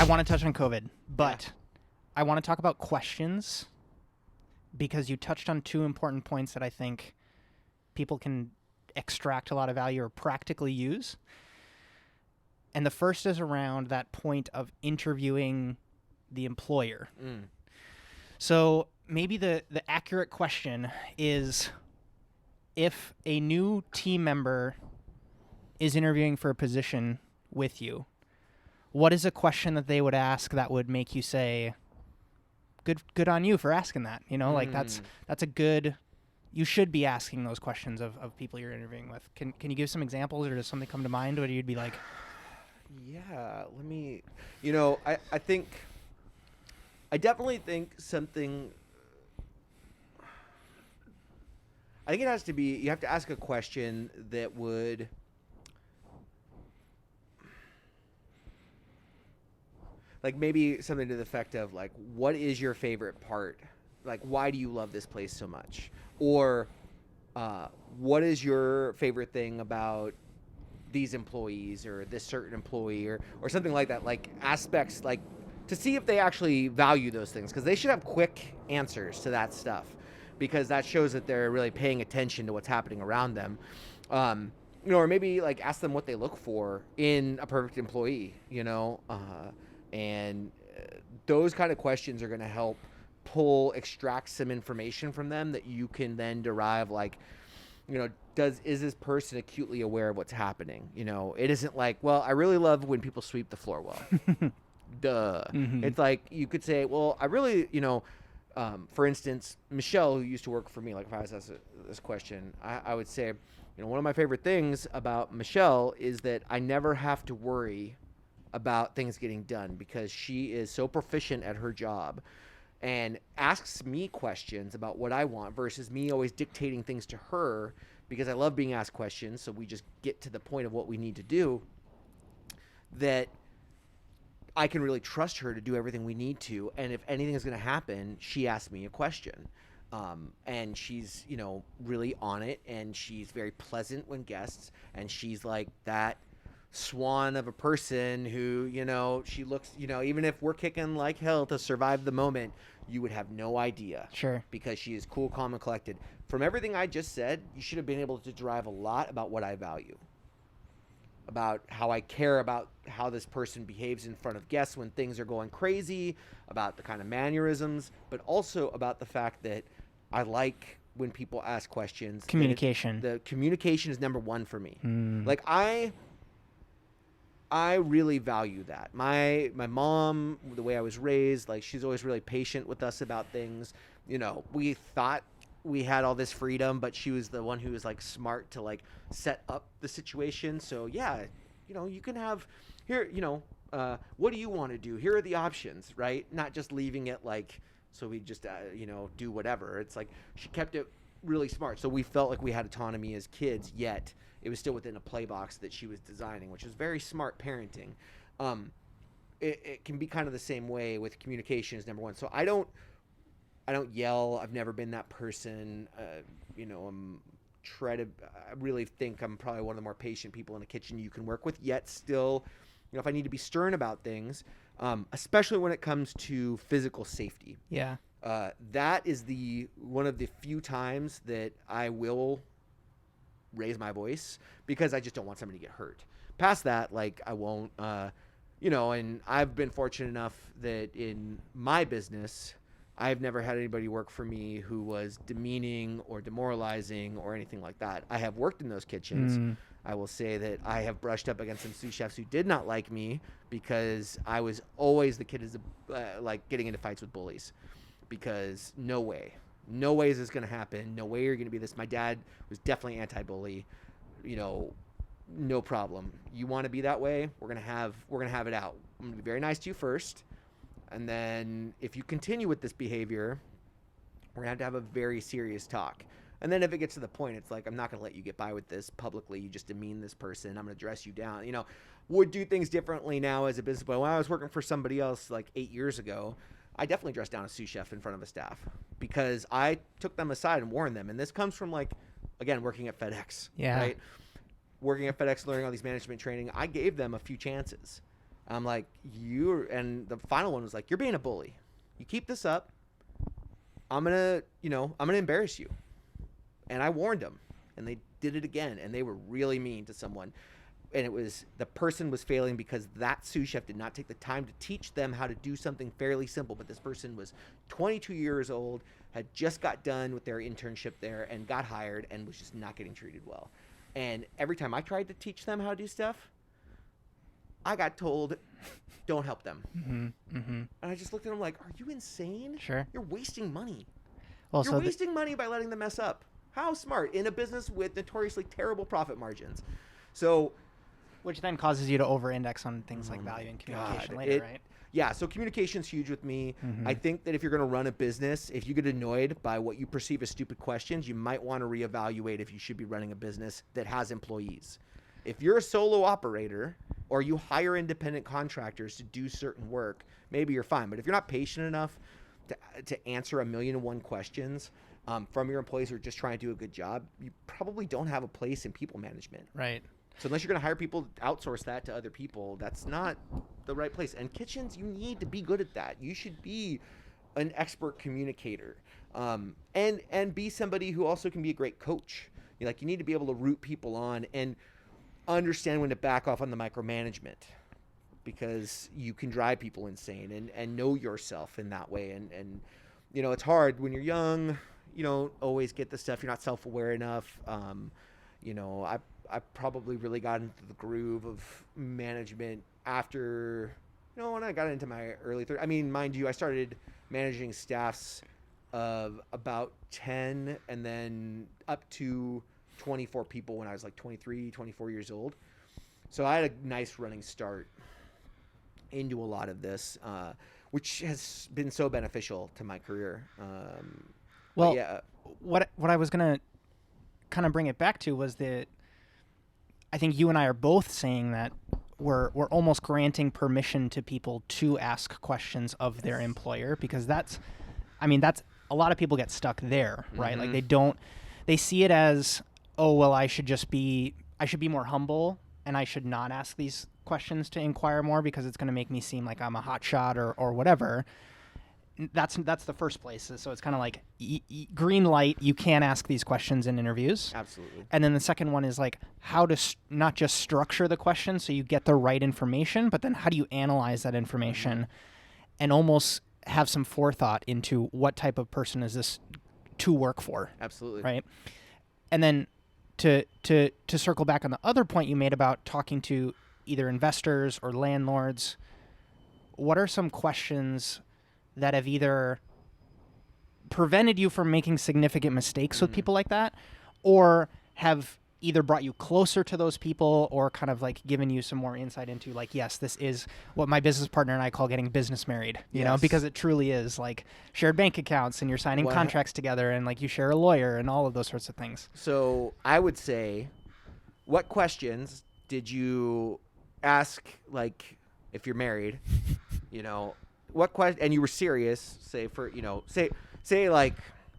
want to touch on COVID, but I want to talk about questions because you touched on two important points that I think people can extract a lot of value or practically use. And the first is around that point of interviewing the employer. So maybe the accurate question is, if a new team member is interviewing for a position with you, what is a question that they would ask that would make you say, good on you for asking that? You know, like that's a good, you should be asking those questions of people you're interviewing with. Can you give some examples, or does something come to mind where you'd be like, yeah, let me, I definitely think something, I think it has to be, you have to ask a question that would, like maybe something to the effect of like, what is your favorite part? Like, why do you love this place so much? Or what is your favorite thing about these employees or this certain employee or something like that? Like aspects, like to see if they actually value those things, because they should have quick answers to that stuff, because that shows that they're really paying attention to what's happening around them. Or maybe like ask them what they look for in a perfect employee, and those kind of questions are going to help extract some information from them that you can then derive, like, is this person acutely aware of what's happening? It isn't like, well, I really love when people sweep the floor well. Duh. Mm-hmm. It's like, you could say, well, I really, for instance, Michelle, who used to work for me, like if I was asked this question, I would say, one of my favorite things about Michelle is that I never have to worry about things getting done, because she is so proficient at her job and asks me questions about what I want versus me always dictating things to her, because I love being asked questions. So we just get to the point of what we need to do, that I can really trust her to do everything we need to. And if anything is going to happen, she asks me a question. And she's, really on it, and she's very pleasant when guests, and she's like that swan of a person who, she looks, even if we're kicking like hell to survive the moment, you would have no idea. Sure. Because she is cool, calm, and collected. From everything I just said, you should have been able to derive a lot about what I value, about how I care about how this person behaves in front of guests when things are going crazy, about the kind of mannerisms, but also about the fact that I like when people ask questions. Communication. The communication is number one for me. Like I really value that. My mom, the way I was raised, like she's always really patient with us about things. We thought we had all this freedom, but she was the one who was like smart to like set up the situation. So yeah, you can have here, what do you want to do? Here are the options, right? Not just leaving it like, so we just, do whatever. It's like she kept it really smart. So we felt like we had autonomy as kids, yet it was still within a play box that she was designing, which was very smart parenting. It can be kind of the same way with communication is number one. So I don't yell. I've never been that person. I really think I'm probably one of the more patient people in the kitchen you can work with, yet still, if I need to be stern about things, especially when it comes to physical safety. Yeah. That is one of the few times that I will raise my voice, because I just don't want somebody to get hurt. Past that, like I won't, and I've been fortunate enough that in my business, I've never had anybody work for me who was demeaning or demoralizing or anything like that. I have worked in those kitchens. I will say that I have brushed up against some sous chefs who did not like me, because I was always the kid is like getting into fights with bullies, because no way is this going to happen. No way you're going to be this. My dad was definitely anti-bully, no problem. You want to be that way? We're going to have it out. I'm going to be very nice to you first. And then if you continue with this behavior, we're going to have a very serious talk. And then if it gets to the point, it's like, I'm not going to let you get by with this publicly. You just demean this person. I'm going to dress you down. Would do things differently now as a business. But when I was working for somebody else like 8 years ago, I definitely dressed down a sous chef in front of a staff, because I took them aside and warned them. And this comes from, like, again, working at FedEx. Yeah. Right? Working at FedEx, learning all these management training, I gave them a few chances. I'm like, and the final one was like, you're being a bully. You keep this up, I'm gonna embarrass you. And I warned them, and they did it again, and they were really mean to someone. And it was, the person was failing because that sous chef did not take the time to teach them how to do something fairly simple. But this person was 22 years old, had just got done with their internship there and got hired and was just not getting treated well. And every time I tried to teach them how to do stuff, I got told, don't help them. And I just looked at them like, are you insane? Sure. You're wasting money. Well, You're wasting money by letting them mess up. How smart in a business with notoriously terrible profit margins. So, which then causes you to over-index on things like value and communication later, right? Yeah, so communication's huge with me. I think that if you're going to run a business, if you get annoyed by what you perceive as stupid questions, you might want to reevaluate if you should be running a business that has employees. If you're a solo operator or you hire independent contractors to do certain work, maybe you're fine. But if you're not patient enough to answer 1,000,001 questions from your employees who are just trying to do a good job, you probably don't have a place in people management. Right. So unless you're going to hire people, outsource that to other people, that's not the right place. And kitchens, you need to be good at that. You should be an expert communicator, and be somebody who also can be a great coach. You need to be able to root people on and understand when to back off on the micromanagement, because you can drive people insane, and know yourself in that way. And it's hard when you're young. You don't always get the stuff. You're not self-aware enough. I probably really got into the groove of management after, when I got into my early 30s. I mean, mind you, I started managing staffs of about 10 and then up to 24 people when I was like 23, 24 years old. So I had a nice running start into a lot of this, which has been so beneficial to my career. Well, yeah. What I was going to kind of bring it back to was that I think you and I are both saying that we're almost granting permission to people to ask questions of their employer, because that's a lot of people get stuck there, right? Like they see it as, oh, well, I should be more humble and I should not ask these questions to inquire more because it's going to make me seem like I'm a hot shot or whatever. That's the first place. So it's kind of like green light. You can't ask these questions in interviews. Absolutely. And then the second one is like how to not just structure the question so you get the right information, but then how do you analyze that information and almost have some forethought into what type of person is this to work for. Absolutely. Right. And then to circle back on the other point you made about talking to either investors or landlords, what are some questions that have either prevented you from making significant mistakes with people like that, or have either brought you closer to those people or kind of like given you some more insight into like, yes, this is what my business partner and I call getting business married, you know, because it truly is like shared bank accounts and you're signing contracts together and like you share a lawyer and all of those sorts of things. So I would say, what questions did you ask, like if you're married, what question, and you were serious, say for, say like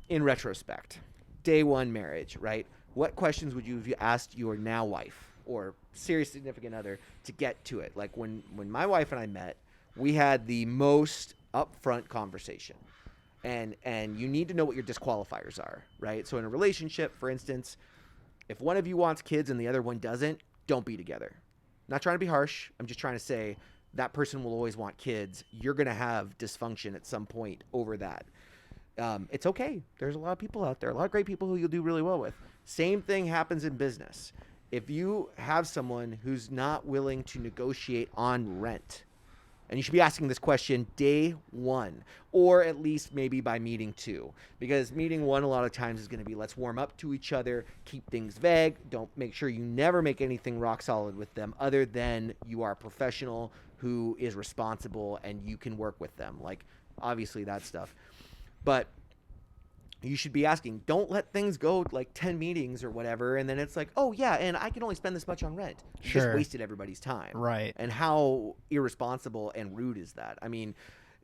in retrospect, day one marriage, right? What questions would you have asked your now wife or serious significant other to get to it? Like when my wife and I met, we had the most upfront conversation, and you need to know what your disqualifiers are, right? So in a relationship, for instance, if one of you wants kids and the other one doesn't, don't be together. Not trying to be harsh. I'm just trying to say that person will always want kids. You're going to have dysfunction at some point over that. It's okay. There's a lot of people out there, a lot of great people who you'll do really well with. Same thing happens in business. If you have someone who's not willing to negotiate on rent, and you should be asking this question day one, or at least maybe by meeting two, because meeting one a lot of times is going to be, let's warm up to each other, keep things vague. Don't make sure you never make anything rock solid with them other than you are a professional who is responsible and you can work with them. Like obviously that stuff. But you should be asking, don't let things go like 10 meetings or whatever. And then it's like, oh yeah, and I can only spend this much on rent. You just wasted everybody's time. Right. And how irresponsible and rude is that? I mean,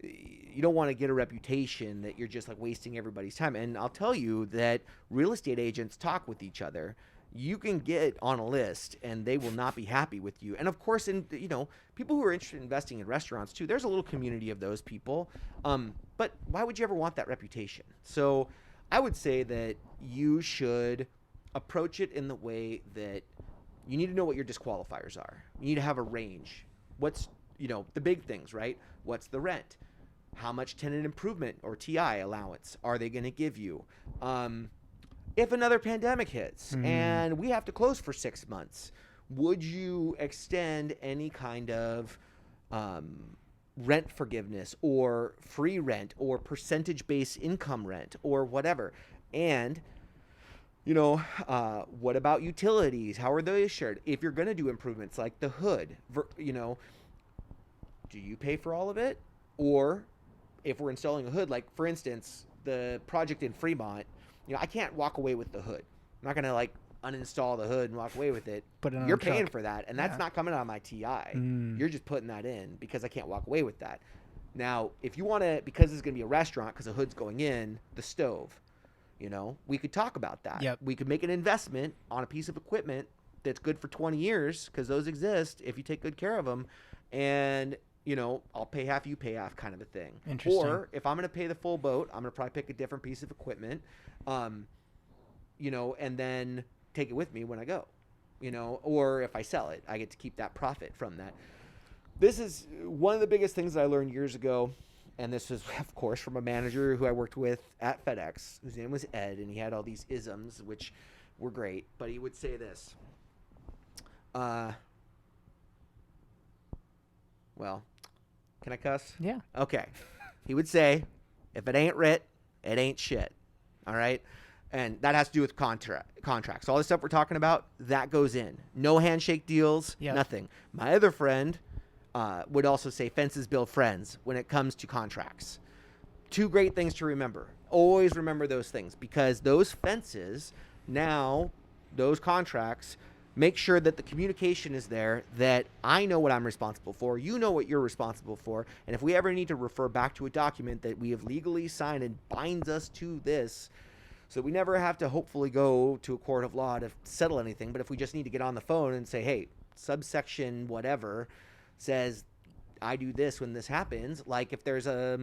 you don't want to get a reputation that you're just like wasting everybody's time. And I'll tell you that real estate agents talk with each other. you can get on a list and they will not be happy with you. And of course, people who are interested in investing in restaurants too, there's a little community of those people. But why would you ever want that reputation? So I would say that you should approach it in the way that you need to know what your disqualifiers are. You need to have a range. What's, the big things, right? What's the rent? How much tenant improvement or TI allowance are they going to give you? If another pandemic hits and we have to close for 6 months, would you extend any kind of rent forgiveness or free rent or percentage-based income rent or whatever? And, what about utilities? How are those shared? If you're going to do improvements like the hood, do you pay for all of it? Or if we're installing a hood, like for instance, the project in Fremont, I can't walk away with the hood. I'm not going to uninstall the hood and walk away with it. You're paying for that, and that's not coming out of my TI. You're just putting that in because I can't walk away with that. Now, if you want to, because it's going to be a restaurant, because the hood's going in, the stove, we could talk about that. Yep. We could make an investment on a piece of equipment that's good for 20 years because those exist if you take good care of them. And, I'll pay half, you pay half kind of a thing. Interesting. Or if I'm going to pay the full boat, I'm going to probably pick a different piece of equipment, and then take it with me when I go, or if I sell it, I get to keep that profit from that. This is one of the biggest things that I learned years ago. And this was, of course, from a manager who I worked with at FedEx, whose name was Ed, and he had all these isms, which were great. But he would say this. Well, can I cuss? Yeah. Okay. He would say, if it ain't writ, it ain't shit. All right? And that has to do with contracts. All the stuff we're talking about, that goes in. No handshake deals, nothing. My other friend would also say fences build friends when it comes to contracts. Two great things to remember. Always remember those things, because those fences, now those contracts, make sure that the communication is there, that I know what I'm responsible for, you know what you're responsible for, and if we ever need to refer back to a document that we have legally signed and binds us to this, so we never have to hopefully go to a court of law to settle anything, but if we just need to get on the phone and say, hey, subsection whatever says I do this when this happens, like if there's a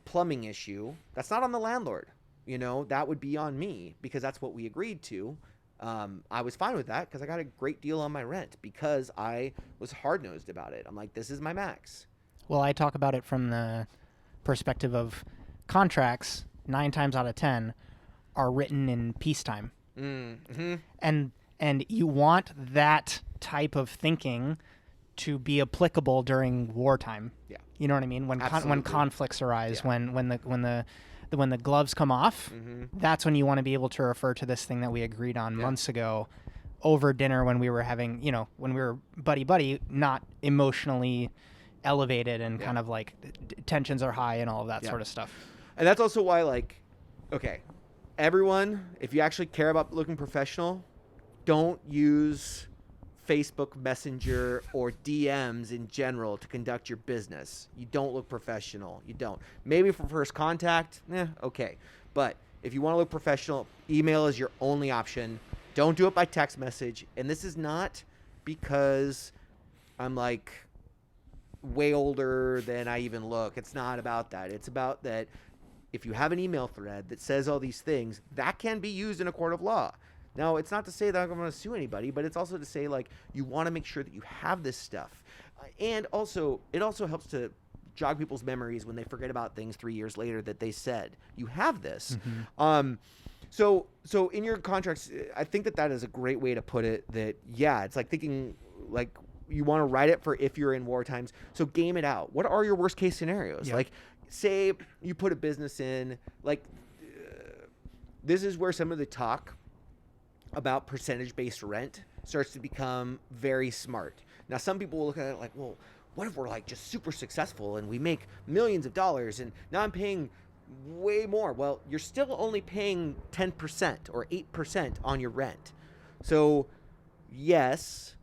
plumbing issue, that's not on the landlord, that would be on me, because that's what we agreed to. I was fine with that because I got a great deal on my rent because I was hard-nosed about it. I'm like, this is my max. Well, I talk about it from the perspective of contracts, 9 times out of 10 are written in peacetime. Mm-hmm. And you want that type of thinking to be applicable during wartime. Yeah. You know what I mean? When conflicts arise, when the gloves come off, that's when you want to be able to refer to this thing that we agreed on months ago over dinner when we were having, when we were buddy, not emotionally elevated and kind of like tensions are high and all of that sort of stuff. And that's also why, okay, everyone, if you actually care about looking professional, don't use Facebook Messenger or DMs in general to conduct your business. You don't look professional. You don't. Maybe for first contact, okay. But if you want to look professional, email is your only option. Don't do it by text message. And this is not because I'm way older than I even look. It's not about that. It's about that if you have an email thread that says all these things, that can be used in a court of law. Now, it's not to say that I'm going to sue anybody, but it's also to say, you want to make sure that you have this stuff. And also, it also helps to jog people's memories when they forget about things 3 years later that they said. You have this. Mm-hmm. So in your contracts, I think that is a great way to put it, that, it's like thinking, you want to write it for if you're in war times. So game it out. What are your worst case scenarios? Yeah. Say you put a business in, this is where some of the talk about percentage-based rent starts to become very smart. Now, some people will look at it well, what if we're just super successful and we make millions of dollars and now I'm paying way more? Well, you're still only paying 10% or 8% on your rent. So, yes,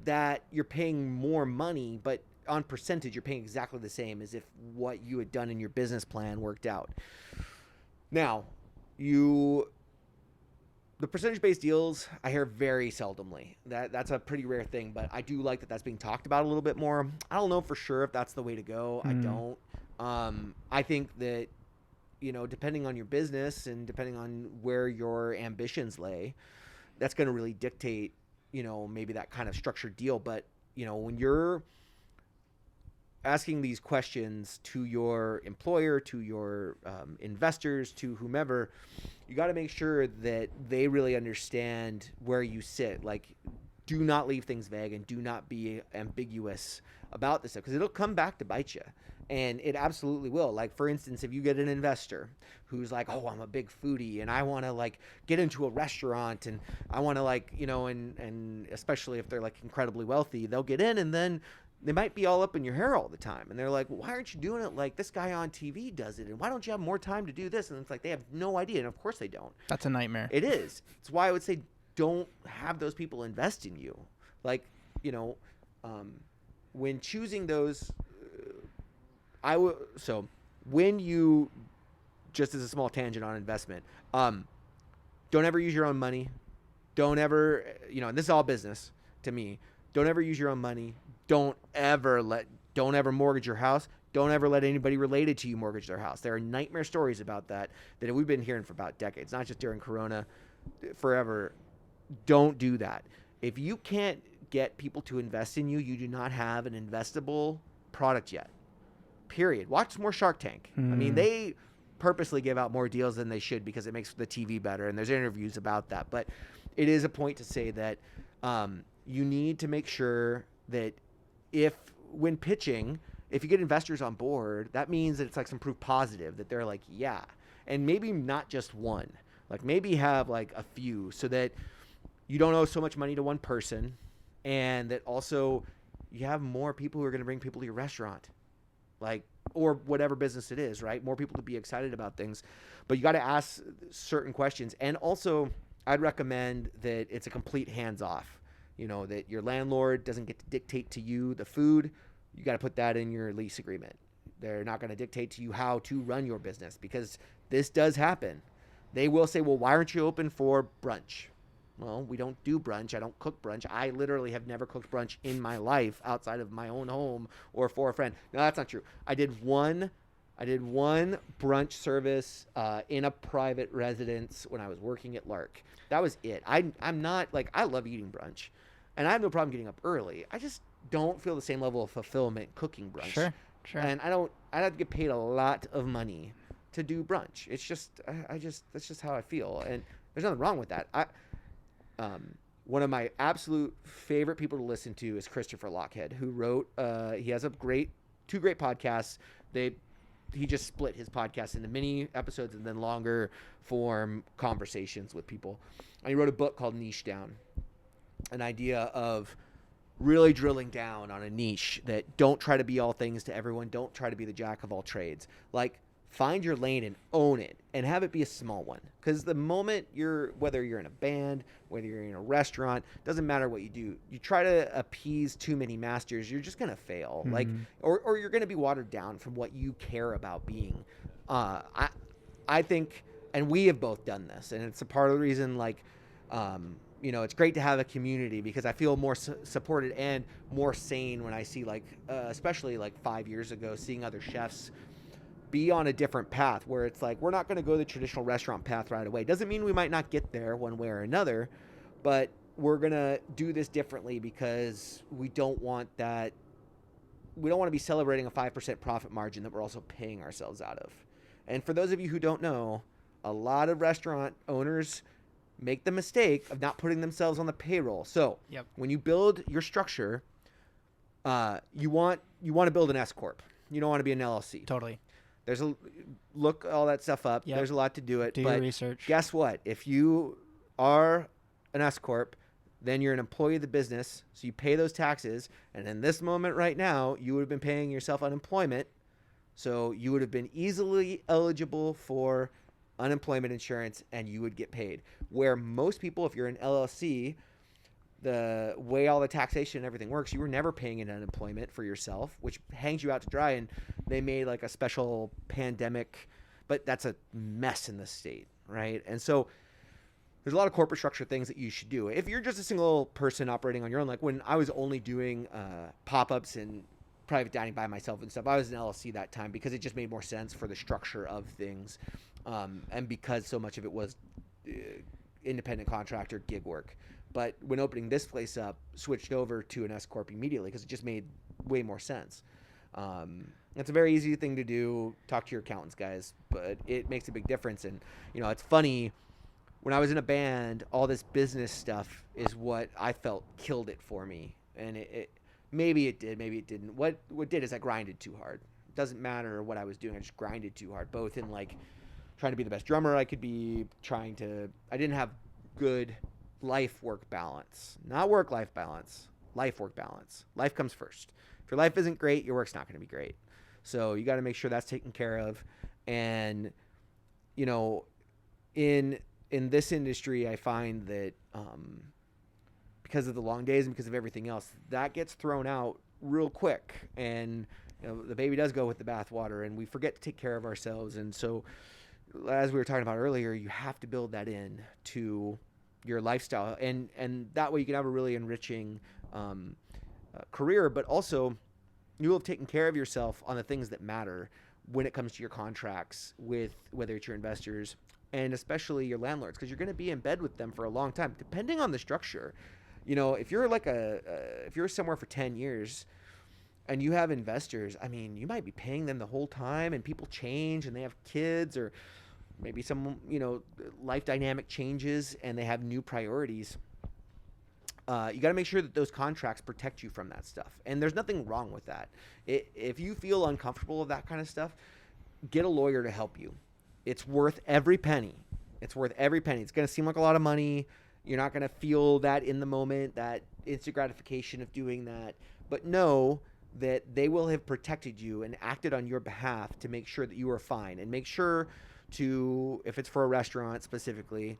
that you're paying more money, but on percentage, you're paying exactly the same as if what you had done in your business plan worked out. Now, The percentage-based deals I hear very seldomly. That's a pretty rare thing, but I do like that that's being talked about a little bit more. I don't know for sure if that's the way to go. I don't. I think that, depending on your business and depending on where your ambitions lay, that's going to really dictate, maybe that kind of structured deal. But, when you're asking these questions to your employer, to your investors, to whomever, you got to make sure that they really understand where you sit. Like, do not leave things vague and do not be ambiguous about this stuff, because it'll come back to bite you. And it absolutely will. Like, for instance, if you get an investor who's like, oh, I'm a big foodie and I want to like get into a restaurant and I want to like, and especially if they're like incredibly wealthy, they'll get in and then they might be all up in your hair all the time. And they're like, well, why aren't you doing it like this guy on TV does it? And why don't you have more time to do this? And it's like, they have no idea. And of course they don't. That's a nightmare. It is. It's why I would say don't have those people invest in you. Like, when choosing those, so when you, just as a small tangent on investment, don't ever use your own money. Don't ever, and this is all business to me. Don't ever use your own money. Don't ever mortgage your house. Don't ever let anybody related to you mortgage their house. There are nightmare stories about that we've been hearing for about decades, not just during Corona, forever. Don't do that. If you can't get people to invest in you, you do not have an investable product yet. Period. Watch more Shark Tank. I mean, they purposely give out more deals than they should because it makes the TV better, and there's interviews about that. But it is a point to say that you need to make sure that when pitching, if you get investors on board, that means that it's like some proof positive that they're like, yeah. And maybe not just one. Like, maybe have like a few, so that you don't owe so much money to one person, and that also you have more people who are going to bring people to your restaurant, like, or whatever business it is, right? More people to be excited about things. But you got to ask certain questions. And also, I'd recommend that it's a complete hands-off. That your landlord doesn't get to dictate to you the food. You got to put that in your lease agreement. They're not going to dictate to you how to run your business, because this does happen. They will say, well, why aren't you open for brunch? Well, we don't do brunch. I don't cook brunch. I literally have never cooked brunch in my life outside of my own home or for a friend. No, that's not true. I did one brunch service in a private residence when I was working at Lark. That was it. I'm not like, I love eating brunch, and I have no problem getting up early. I just don't feel the same level of fulfillment cooking brunch. Sure. And I'd have to get paid a lot of money to do brunch. It's just, that's just how I feel. And there's nothing wrong with that. One of my absolute favorite people to listen to is Christopher Lochhead, who wrote, he has two great podcasts. He just split his podcast into mini episodes and then longer form conversations with people. And he wrote a book called Niche Down, an idea of really drilling down on a niche, that don't try to be all things to everyone. Don't try to be the jack of all trades. Like, find your lane and own it, and have it be a small one. Because the moment whether you're in a band, whether you're in a restaurant, doesn't matter what you do. You try to appease too many masters, you're just going to fail. Mm-hmm. Like, or you're going to be watered down from what you care about being. I think, and we have both done this, and it's a part of the reason, like, it's great to have a community, because I feel more supported and more sane when I see, like, especially like 5 years ago, seeing other chefs be on a different path, where it's like, we're not going to go the traditional restaurant path right away. Doesn't mean we might not get there one way or another, but we're going to do this differently, because we don't want to be celebrating a 5% profit margin that we're also paying ourselves out of. And for those of you who don't know, a lot of restaurant owners make the mistake of not putting themselves on the payroll. So when you build your structure, you want to build an S corp. You don't want to be an LLC. Totally. Look all that stuff up. Yep. There's a lot to do it. Do your research. Guess what? If you are an S corp, then you're an employee of the business, so you pay those taxes. And in this moment right now, you would have been paying yourself unemployment, so you would have been easily eligible for unemployment insurance, and you would get paid. Where most people, if you're an LLC, the way all the taxation and everything works, you were never paying in unemployment for yourself, which hangs you out to dry. And they made like a special pandemic, but that's a mess in the state, right? And so there's a lot of corporate structure things that you should do. If you're just a single person operating on your own, like when I was only doing pop-ups and private dining by myself and stuff, I was an LLC that time because it just made more sense for the structure of things, and because so much of it was independent contractor gig work. But when opening this place up, switched over to an S corp immediately because it just made way more sense. It's a very easy thing to do. Talk to your accountants, guys, but it makes a big difference. And it's funny. When I was in a band, all this business stuff is what I felt killed it for me. And it maybe it did, maybe it didn't. What did is I grinded too hard. It doesn't matter what I was doing. I just grinded too hard, both in like trying to be the best drummer I could be, I didn't have good life-work balance. Not work-life balance, life-work balance. Life comes first. If your life isn't great, your work's not going to be great. So you got to make sure that's taken care of. And, in this industry, I find that because of the long days and because of everything else, that gets thrown out real quick. And the baby does go with the bathwater, and we forget to take care of ourselves. And so, as we were talking about earlier, you have to build that in to your lifestyle, and that way you can have a really enriching career, but also you will have taken care of yourself on the things that matter when it comes to your contracts with whether it's your investors and especially your landlords, because you're going to be in bed with them for a long time, depending on the structure. If you're like if you're somewhere for 10 years and you have investors, I mean, you might be paying them the whole time, and people change and they have kids, or maybe some, life dynamic changes and they have new priorities. You got to make sure that those contracts protect you from that stuff. And there's nothing wrong with that. If you feel uncomfortable with that kind of stuff, get a lawyer to help you. It's worth every penny. It's worth every penny. It's going to seem like a lot of money. You're not going to feel that in the moment, that instant gratification of doing that. But know that they will have protected you and acted on your behalf to make sure that you are fine. And make sure to, if it's for a restaurant specifically,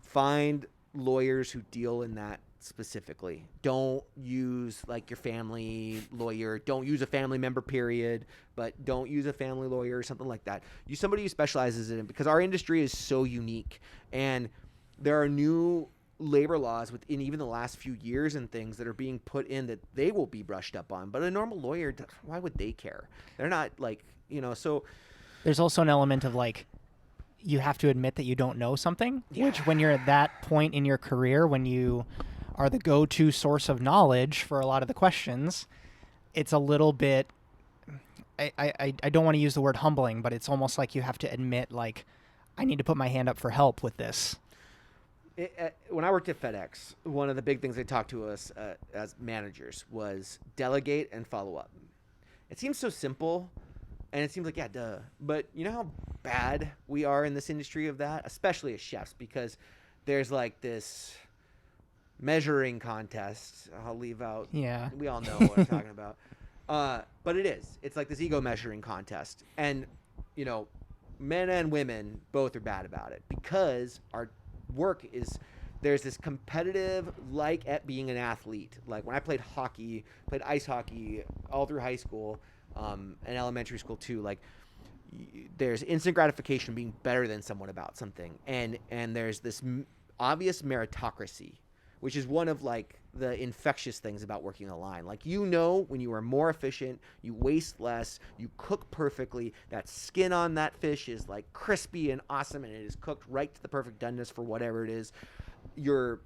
find lawyers who deal in that specifically. Don't use like your family lawyer. Don't use a family member, period. But don't use a family lawyer or something like that. Use somebody who specializes in it, because our industry is so unique, and there are new labor laws within even the last few years and things that are being put in that they will be brushed up on. But a normal lawyer, why would they care? They're not like, so. There's also an element of like, you have to admit that you don't know something, which when you're at that point in your career, when you are the go-to source of knowledge for a lot of the questions, it's a little bit, I don't want to use the word humbling, but it's almost like you have to admit, like, I need to put my hand up for help with this. When I worked at FedEx, one of the big things they talked to us as managers was delegate and follow up. It seems so simple. And it seems like, yeah, duh. But you know how bad we are in this industry of that, especially as chefs, because there's like this measuring contest. I'll leave out. Yeah. We all know what I'm talking about. But it is. It's like this ego measuring contest. And, men and women both are bad about it, because our work is, there's this competitive, like at being an athlete. Like when I played ice hockey all through high school, and elementary school too, like there's instant gratification being better than someone about something, and there's this obvious meritocracy, which is one of like the infectious things about working the line. Like, when you are more efficient, you waste less, you cook perfectly, that skin on that fish is like crispy and awesome, and it is cooked right to the perfect doneness for whatever it is. You're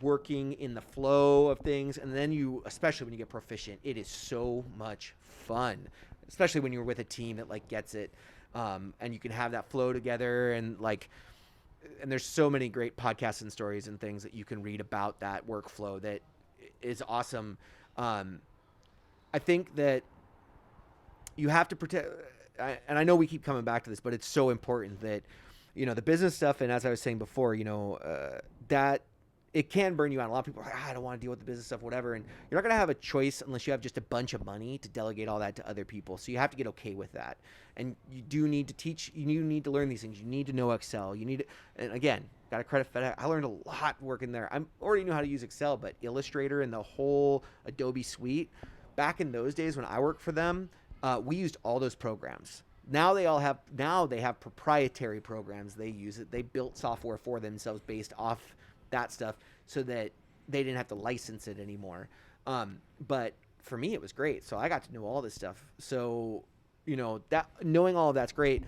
working in the flow of things, and then especially when you get proficient, it is so much fun, especially when you're with a team that like gets it, and you can have that flow together, and there's so many great podcasts and stories and things that you can read about that workflow that is awesome. I think that you have to protect, and I know we keep coming back to this, but it's so important that the business stuff, and as I was saying before, that it can burn you out. A lot of people are like, I don't want to deal with the business stuff, whatever. And you're not going to have a choice unless you have just a bunch of money to delegate all that to other people. So you have to get okay with that. And you do need to teach, you need to learn these things. You need to know Excel. And again, got to credit FedEx. I learned a lot working there. I already knew how to use Excel, but Illustrator and the whole Adobe suite, back in those days when I worked for them, we used all those programs. Now they have proprietary programs. They use it. They built software for themselves based off that stuff so that they didn't have to license it anymore. But for me, it was great. So I got to know all this stuff. So, that knowing all of that's great,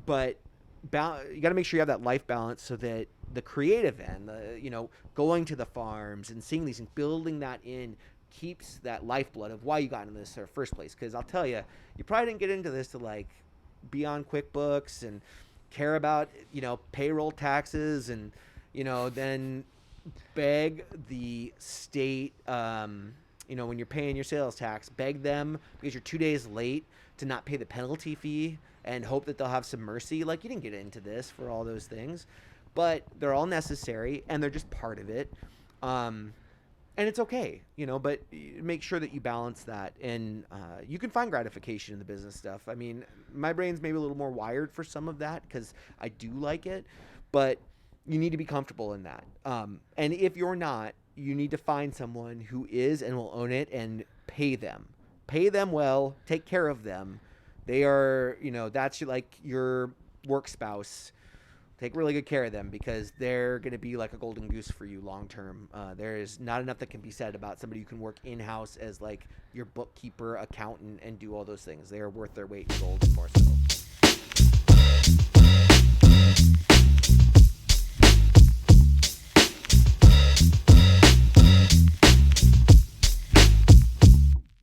but you got to make sure you have that life balance so that the creative end, going to the farms and seeing these and building that in keeps that lifeblood of why you got into this in the first place. Because I'll tell you, you probably didn't get into this to like be on QuickBooks and care about, payroll taxes and, then beg the state, when you're paying your sales tax, beg them because you're 2 days late to not pay the penalty fee and hope that they'll have some mercy. Like, you didn't get into this for all those things, but they're all necessary and they're just part of it. And it's okay, but make sure that you balance that. And you can find gratification in the business stuff. I mean, my brain's maybe a little more wired for some of that because I do like it, but you need to be comfortable in that. And if you're not, you need to find someone who is and will own it and pay them. Pay them well, take care of them. They are, that's like your work spouse. Take really good care of them because they're going to be like a golden goose for you long term. There is not enough that can be said about somebody who can work in-house as like your bookkeeper, accountant, and do all those things. They are worth their weight in gold and more so.